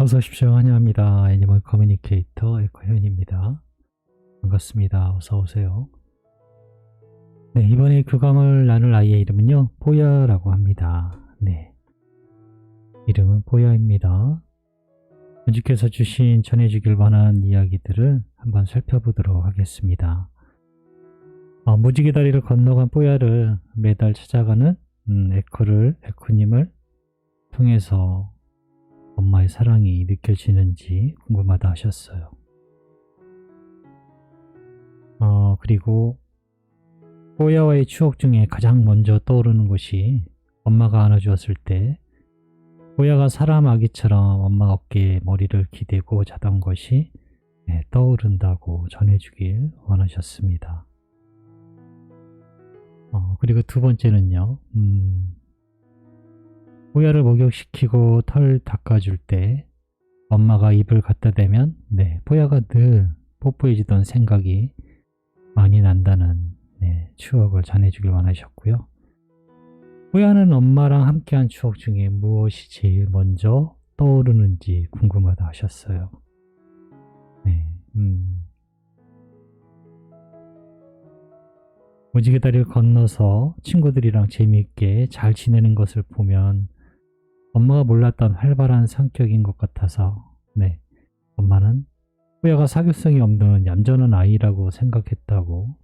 어서 오십시오. 환영합니다. 애니멀 커뮤니케이터 에코현입니다. 반갑습니다. 어서 오세요. 네, 이번에 교감을 나눌 아이의 이름은요, 뽀야라고 합니다. 네, 이름은 뽀야입니다. 연주께서 전해주길 원하는 이야기들을 한번 살펴보도록 하겠습니다. 무지개 다리를 건너간 뽀야를 매달 찾아가는 에코님을 통해서 엄마의 사랑이 느껴지는지 궁금하다 하셨어요. 그리고 뽀야와의 추억 중에 가장 먼저 떠오르는 것이 엄마가 안아주었을 때 뽀야가 사람 아기처럼 엄마 어깨에 머리를 기대고 자던 것이 떠오른다고 전해주길 원하셨습니다. 그리고 두 번째는요, 뽀야를 목욕시키고 털 닦아줄 때 엄마가 입을 갖다 대면 뽀야가 늘 뽀뽀해주던 생각이 많이 난다는 추억을 전해주길 원하셨고요. 뽀야는 엄마랑 함께한 추억 중에 무엇이 제일 먼저 떠오르는지 궁금하다 하셨어요. 무지개 다리를 건너서 친구들이랑 재미있게 잘 지내는 것을 보면 엄마가 몰랐던 활발한 성격인 것 같아서 엄마는 뽀야가 사교성이 없는 얌전한 아이라고 생각했다고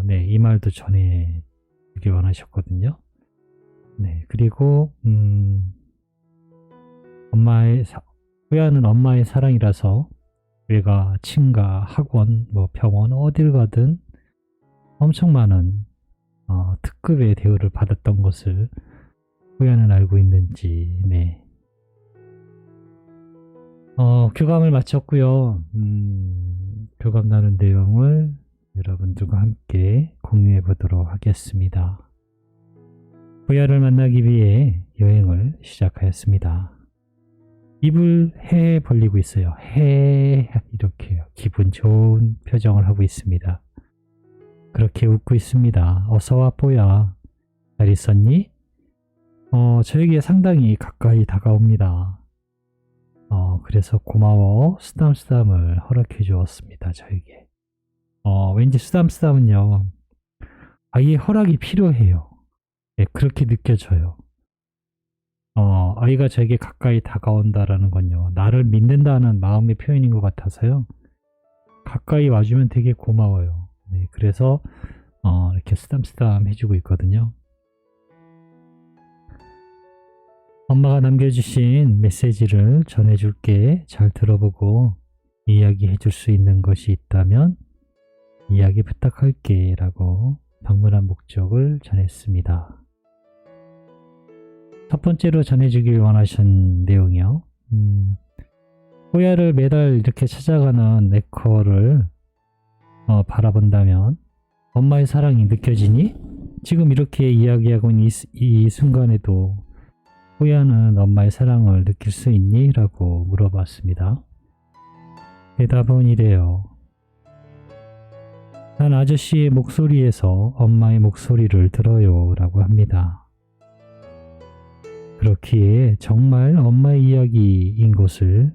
이 말도 전해주길 원하셨거든요. 그리고 뽀야는 엄마의 사랑이라서 외가, 친가, 학원, 병원 어딜 가든 엄청 많은 특급의 대우를 받았던 것을 뽀야는 알고 있는지 교감을 마쳤고요. 교감 나눈 내용을 여러분들과 함께 공유해 보도록 하겠습니다. 뽀야를 만나기 위해 여행을 시작하였습니다. 입을 해 벌리고 있어요. 해 이렇게요. 기분 좋은 표정을 하고 있습니다. 그렇게 웃고 있습니다. 어서와 뽀야. 잘 있었니? 저에게 상당히 가까이 다가옵니다. 그래서 고마워 쓰담쓰담을 허락해 주었습니다. 저에게. 왠지 쓰담쓰담은요, 아이의 허락이 필요해요. 그렇게 느껴져요. 아이가 저에게 가까이 다가온다라는 건요, 나를 믿는다는 마음의 표현인 것 같아서요, 가까이 와주면 되게 고마워요. 그래서 이렇게 쓰담쓰담 해주고 있거든요. 엄마가 남겨주신 메시지를 전해줄게. 잘 들어보고 이야기해 줄 수 있는 것이 있다면 이야기 부탁할게 라고 방문한 목적을 전했습니다. 첫 번째로 전해주길 원하신 내용이요. 뽀야를 매달 이렇게 찾아가는 에코를 바라본다면 엄마의 사랑이 느껴지니? 지금 이렇게 이야기하고 있는 이 순간에도 뽀야는 엄마의 사랑을 느낄 수 있니? 라고 물어봤습니다. 대답은 이래요. 난 아저씨의 목소리에서 엄마의 목소리를 들어요 라고 합니다. 그렇기에 정말 엄마의 이야기인 것을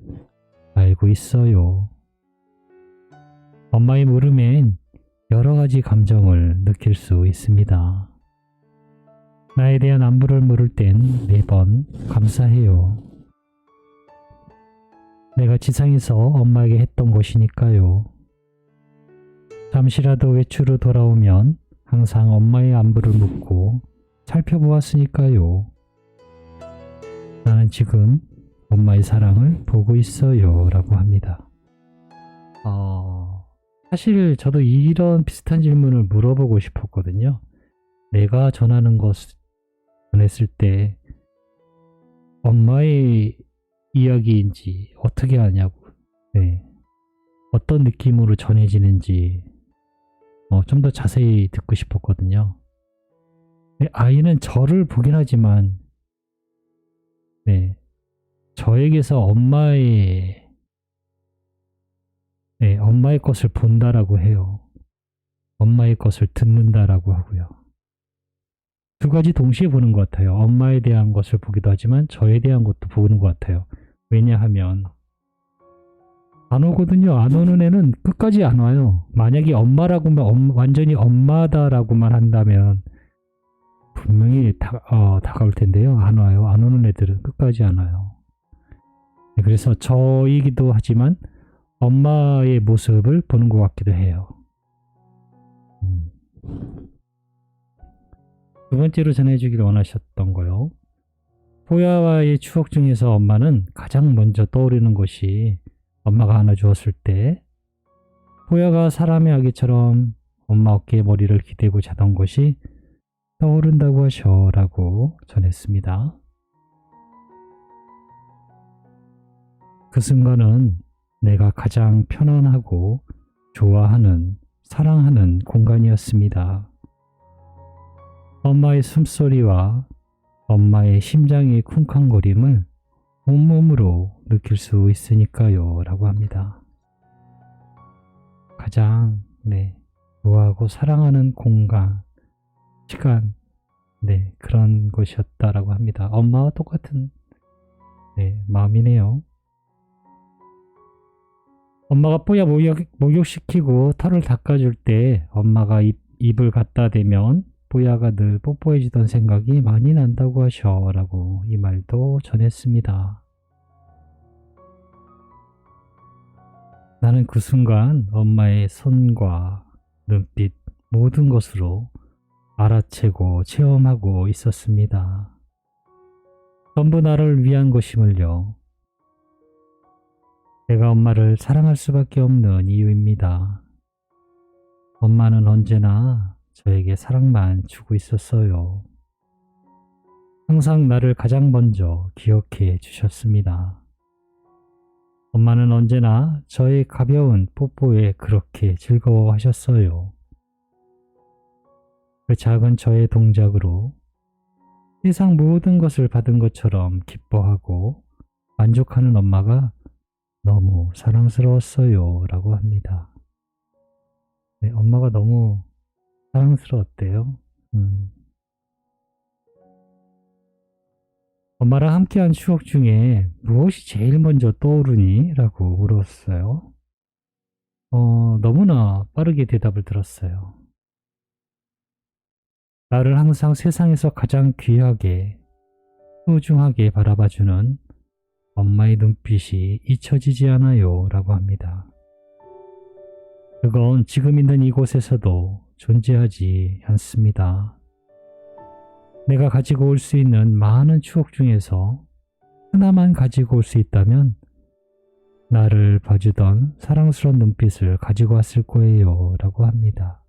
알고 있어요. 엄마의 물음엔 여러 가지 감정을 느낄 수 있습니다. 나에 대한 안부를 물을 땐 매번 감사해요. 내가 지상에서 엄마에게 했던 것이니까요. 잠시라도 외출로 돌아오면 항상 엄마의 안부를 묻고 살펴보았으니까요. 나는 지금 엄마의 사랑을 보고 있어요 라고 합니다. 사실 저도 이런 비슷한 질문을 물어보고 싶었거든요. 내가 전하는 것을 전했을 때 엄마의 이야기인지 어떻게 하냐고, 어떤 느낌으로 전해지는지 좀 더 자세히 듣고 싶었거든요. 아이는 저를 보긴 하지만 저에게서 엄마의 것을 본다라고 해요. 엄마의 것을 듣는다라고 하고요. 두 가지 동시에 보는 것 같아요. 엄마에 대한 것을 보기도 하지만 저에 대한 것도 보는 것 같아요. 왜냐하면 안 오거든요. 안 오는 애는 끝까지 안 와요. 만약에 엄마라고만 완전히 엄마다라고만 한다면 분명히 다가올 텐데요. 안 와요. 안 오는 애들은 끝까지 안 와요. 네, 그래서 저이기도 하지만 엄마의 모습을 보는 것 같기도 해요. 두 번째로 전해주길 원하셨던 거요. 포야와의 추억 중에서 엄마는 가장 먼저 떠오르는 것이 엄마가 안아주었을 때 포야가 사람의 아기처럼 엄마 어깨에 머리를 기대고 자던 것이 떠오른다고 하셔라고 전했습니다. 그 순간은 내가 가장 편안하고 좋아하는, 사랑하는 공간이었습니다. 엄마의 숨소리와 엄마의 심장의 쿵쾅거림을 온몸으로 느낄 수 있으니까요 라고 합니다. 가장 좋아하고 사랑하는 공간, 시간, 그런 것이었다라고 합니다. 엄마와 똑같은 마음이네요. 엄마가 뽀야 목욕시키고 털을 닦아줄 때 엄마가 입을 갖다 대면 뽀야가 늘 뽀뽀해주던 생각이 많이 난다고 하셔라고 이 말도 전했습니다. 나는 그 순간 엄마의 손과 눈빛 모든 것으로 알아채고 체험하고 있었습니다. 전부 나를 위한 것임을요. 내가 엄마를 사랑할 수밖에 없는 이유입니다. 엄마는 언제나 저에게 사랑만 주고 있었어요. 항상 나를 가장 먼저 기억해 주셨습니다. 엄마는 언제나 저의 가벼운 뽀뽀에 그렇게 즐거워하셨어요. 그 작은 저의 동작으로 세상 모든 것을 받은 것처럼 기뻐하고 만족하는 엄마가 너무 사랑스러웠어요 라고 합니다. 엄마가 너무 사랑스러웠대요. 엄마랑 함께한 추억 중에 무엇이 제일 먼저 떠오르니? 라고 물었어요. 너무나 빠르게 대답을 들었어요. 나를 항상 세상에서 가장 귀하게, 소중하게 바라봐주는 엄마의 눈빛이 잊혀지지 않아요 라고 합니다. 그건 지금 있는 이곳에서도 존재하지 않습니다. 내가 가지고 올 수 있는 많은 추억 중에서 하나만 가지고 올 수 있다면 나를 봐주던 사랑스러운 눈빛을 가지고 왔을 거예요 라고 합니다.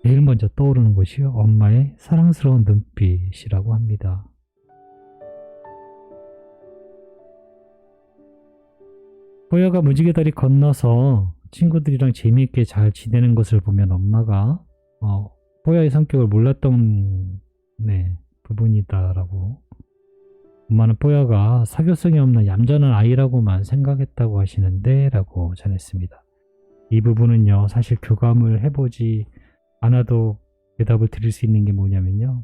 제일 먼저 떠오르는 것이요, 엄마의 사랑스러운 눈빛이라고 합니다. 포야가 무지개 다리 건너서 친구들이랑 재미있게 잘 지내는 것을 보면 엄마가 포야의 성격을 몰랐던 부분이다라고, 엄마는 포야가 사교성이 없는 얌전한 아이라고만 생각했다고 하시는데 라고 전했습니다. 이 부분은요, 사실 교감을 해보지 않아도 대답을 드릴 수 있는 게 뭐냐면요,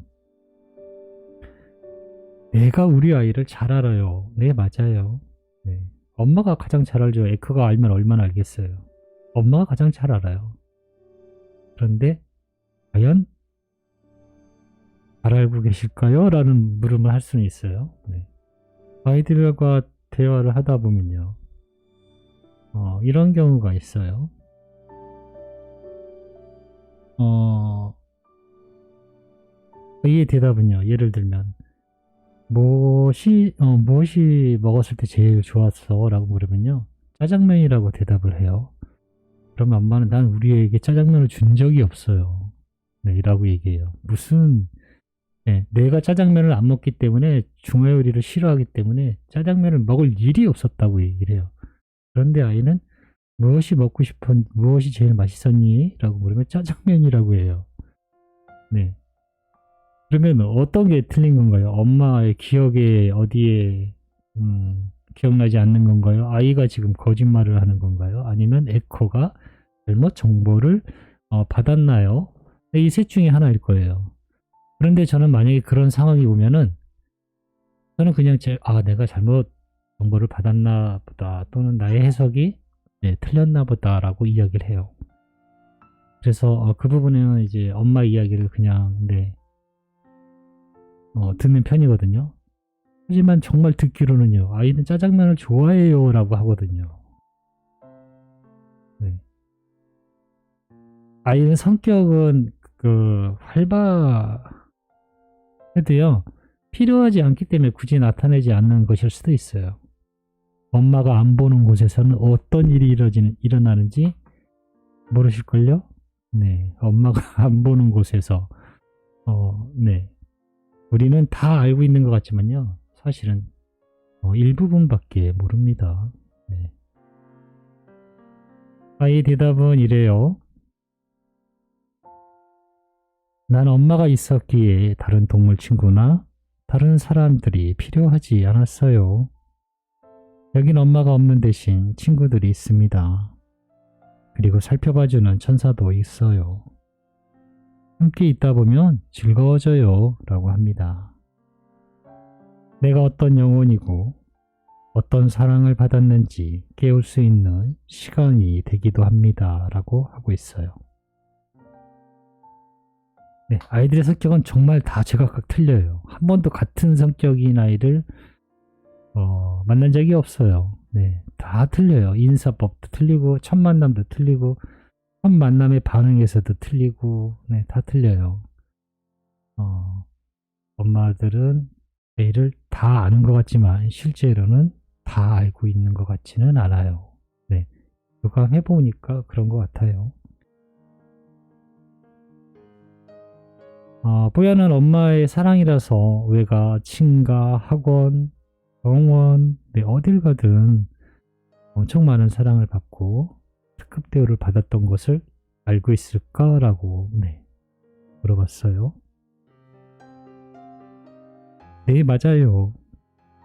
내가 우리 아이를 잘 알아요. 네, 맞아요. 엄마가 가장 잘 알죠. 에크가 알면 얼마나 알겠어요. 엄마가 가장 잘 알아요. 그런데 과연 잘 알고 계실까요? 라는 물음을 할 수는 있어요. 아이들과 대화를 하다 보면요, 이런 경우가 있어요. 이 대답은요, 예를 들면 무엇이 먹었을 때 제일 좋았어? 라고 물으면요, 짜장면이라고 대답을 해요. 그러면 엄마는 난 우리에게 짜장면을 준 적이 없어요. 라고 얘기해요. 내가 짜장면을 안 먹기 때문에, 중화요리를 싫어하기 때문에 짜장면을 먹을 일이 없었다고 얘기를 해요. 그런데 아이는 무엇이 먹고 싶어, 무엇이 제일 맛있었니? 라고 물으면 짜장면이라고 해요. 그러면 어떤 게 틀린 건가요? 엄마의 기억에 어디에 기억나지 않는 건가요? 아이가 지금 거짓말을 하는 건가요? 아니면 에코가 잘못 정보를 받았나요? 이 셋 중에 하나일 거예요. 그런데 저는 만약에 그런 상황이 오면은 저는 그냥 내가 잘못 정보를 받았나 보다 또는 나의 해석이 틀렸나 보다라고 이야기를 해요. 그래서 그 부분에는 이제 엄마 이야기를 그냥 듣는 편이거든요. 하지만 정말 듣기로는요, 아이는 짜장면을 좋아해요 라고 하거든요. 네. 아이는 성격은 활발해도요, 필요하지 않기 때문에 굳이 나타내지 않는 것일 수도 있어요. 엄마가 안 보는 곳에서는 어떤 일이 일어나는지 모르실걸요? 네, 엄마가 안 보는 곳에서 우리는 다 알고 있는 것 같지만요, 사실은 일부분밖에 모릅니다. 네. 아이의 대답은 이래요. 난 엄마가 있었기에 다른 동물 친구나 다른 사람들이 필요하지 않았어요. 여긴 엄마가 없는 대신 친구들이 있습니다. 그리고 살펴봐주는 천사도 있어요. 함께 있다 보면 즐거워져요 라고 합니다. 내가 어떤 영혼이고 어떤 사랑을 받았는지 깨울 수 있는 시간이 되기도 합니다 라고 하고 있어요. 네, 아이들의 성격은 정말 다 제각각 틀려요. 한 번도 같은 성격인 아이를 만난 적이 없어요. 네, 다 틀려요. 인사법도 틀리고 첫 만남도 틀리고 첫 만남의 반응에서도 틀리고 다 틀려요. 엄마들은 애를 다 아는 것 같지만 실제로는 다 알고 있는 것 같지는 않아요. 네, 교감해보니까 그런 것 같아요. 뽀야는 엄마의 사랑이라서 외가, 친가, 학원, 병원, 어딜 가든 엄청 많은 사랑을 받고 특급 대우를 받았던 것을 알고 있을까라고 물어봤어요. 네, 맞아요.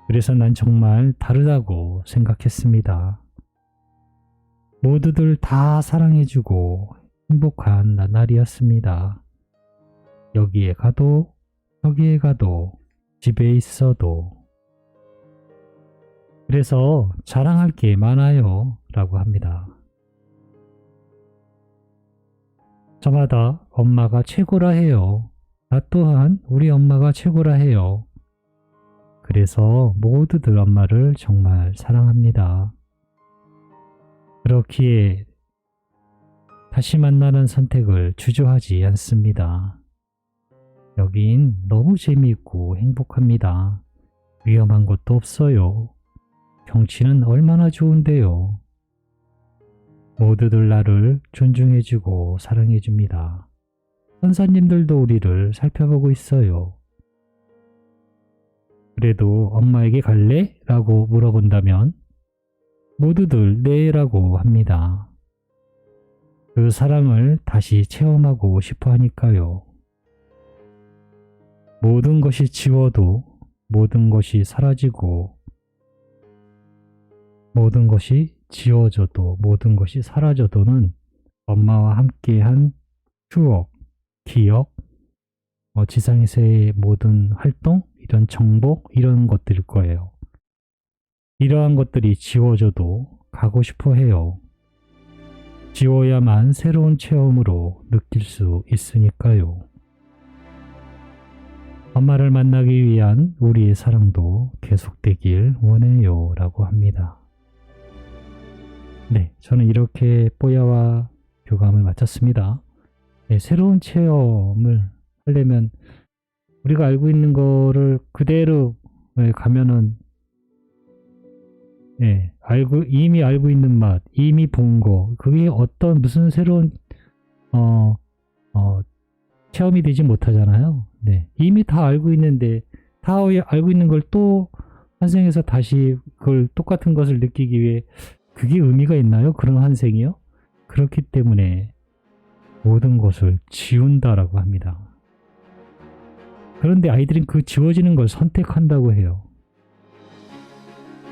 그래서 난 정말 다르다고 생각했습니다. 모두들 다 사랑해주고 행복한 나날이었습니다. 여기에 가도 저기에 가도 집에 있어도. 그래서 자랑할 게 많아요 라고 합니다. 저마다 엄마가 최고라 해요. 나 또한 우리 엄마가 최고라 해요. 그래서 모두들 엄마를 정말 사랑합니다. 그렇기에 다시 만나는 선택을 주저하지 않습니다. 여긴 너무 재미있고 행복합니다. 위험한 것도 없어요. 경치는 얼마나 좋은데요. 모두들 나를 존중해주고 사랑해줍니다. 선사님들도 우리를 살펴보고 있어요. 그래도 엄마에게 갈래? 라고 물어본다면 모두들 네 라고 합니다. 그 사랑을 다시 체험하고 싶어 하니까요. 모든 것이 지워도 모든 것이 사라지고 모든 것이 지워져도 모든 것이 사라져도는 엄마와 함께한 추억, 기억, 지상에서의 모든 활동, 이런 정보, 이런 것들일 거예요. 이러한 것들이 지워져도 가고 싶어 해요. 지워야만 새로운 체험으로 느낄 수 있으니까요. 엄마를 만나기 위한 우리의 사랑도 계속되길 원해요 라고 합니다. 네, 저는 이렇게 뽀야와 교감을 마쳤습니다. 네, 새로운 체험을 하려면 우리가 알고 있는 거를 그대로 가면은 이미 알고 있는 맛, 이미 본 거, 그게 어떤 무슨 새로운 체험이 되지 못하잖아요. 네, 이미 다 알고 있는데 다 알고 있는 걸 또 환생해서 다시 그걸 똑같은 것을 느끼기 위해 그게 의미가 있나요? 그런 환생이요? 그렇기 때문에 모든 것을 지운다라고 합니다. 그런데 아이들은 그 지워지는 걸 선택한다고 해요.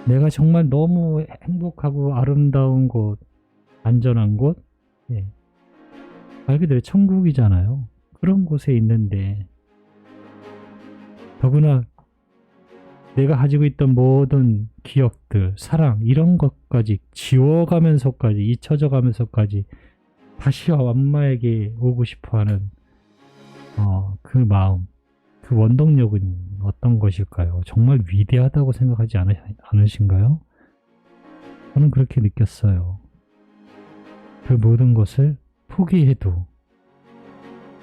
내가 정말 너무 행복하고 아름다운 곳, 안전한 곳, 말 그대로 천국이잖아요. 그런 곳에 있는데 더구나 내가 가지고 있던 모든 기억들, 사랑 이런 것까지 지워가면서까지 잊혀져 가면서까지 다시 엄마에게 오고 싶어하는 그 마음, 그 원동력은 어떤 것일까요? 정말 위대하다고 생각하지 않으신가요? 저는 그렇게 느꼈어요. 그 모든 것을 포기해도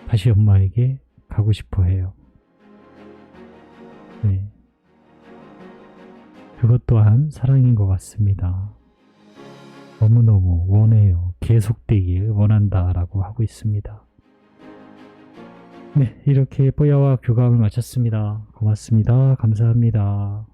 다시 엄마에게 가고 싶어 해요. 네. 그것 또한 사랑인 것 같습니다. 너무너무 원해요. 계속되길 원한다라고 하고 있습니다. 네, 이렇게 뽀야와 교감을 마쳤습니다. 고맙습니다. 감사합니다.